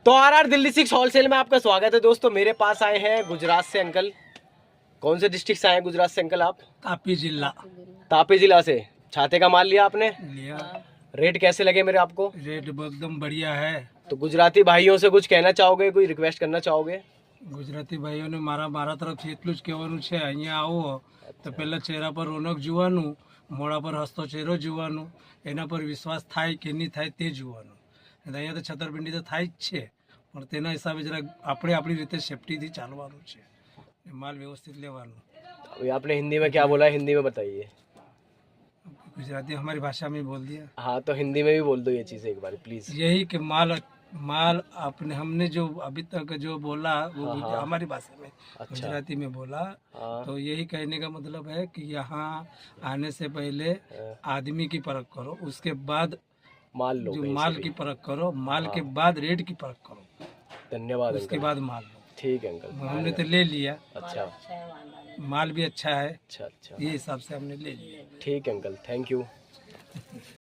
तो RR Delhi 6 wholesale में आपका स्वागत है दोस्तों। मेरे पास आए हैं गुजरात से अंकल। कौन से डिस्ट्रिक्ट से आए हैं गुजरात से अंकल आप? तापी जिला तापी जिला से। छाते का माल लिया आपने? लिया। रेट कैसे लगे मेरे आपको? रेट एकदम बढ़िया है। तो गुजराती भाइयों से कुछ कहना चाहोगे, कोई रिक्वेस्ट करना चाहोगे? ગુજરાતી ભાઈઓને મારા તરફથી એટલું જ કહેવાનું છે, અહીંયા આવો તો પહેલાં ચહેરા પર રોનક જોવાનું, મોઢા પર હસતો ચહેરો જોવાનું, એના પર વિશ્વાસ થાય કે નહીં થાય તે જોવાનું. અને અહીંયા તો છતરપિંડી તો થાય જ છે, પણ તેના હિસાબે જરા આપણે આપણી રીતે સેફટીથી ચાલવાનું છે, માલ વ્યવસ્થિત લેવાનું. अभी आपने हिंदी में क्या बोला है, हिंदी में बताइए। गुजराती हमारी भाषा में बोल दिया। हाँ तो हिंदी में भी बोल दो ये चीज़ एक बार प्लीज। यही कि माल आपने हमने जो अभी तक जो बोला वो हमारी भाषा में गुजराती में बोला। तो यही कहने का मतलब है कि यहाँ आने से पहले आदमी की परख करो, उसके बाद माल लो, जो माल की परख करो, माल के बाद रेट की परख करो, धन्यवाद उसके अंकल। बाद माल लो। ठीक है अंकल, हमने तो ले लिया, अच्छा माल भी अच्छा है, अच्छा अच्छा, ये हिसाब से हमने ले लिया। ठीक है अंकल, थैंक यू।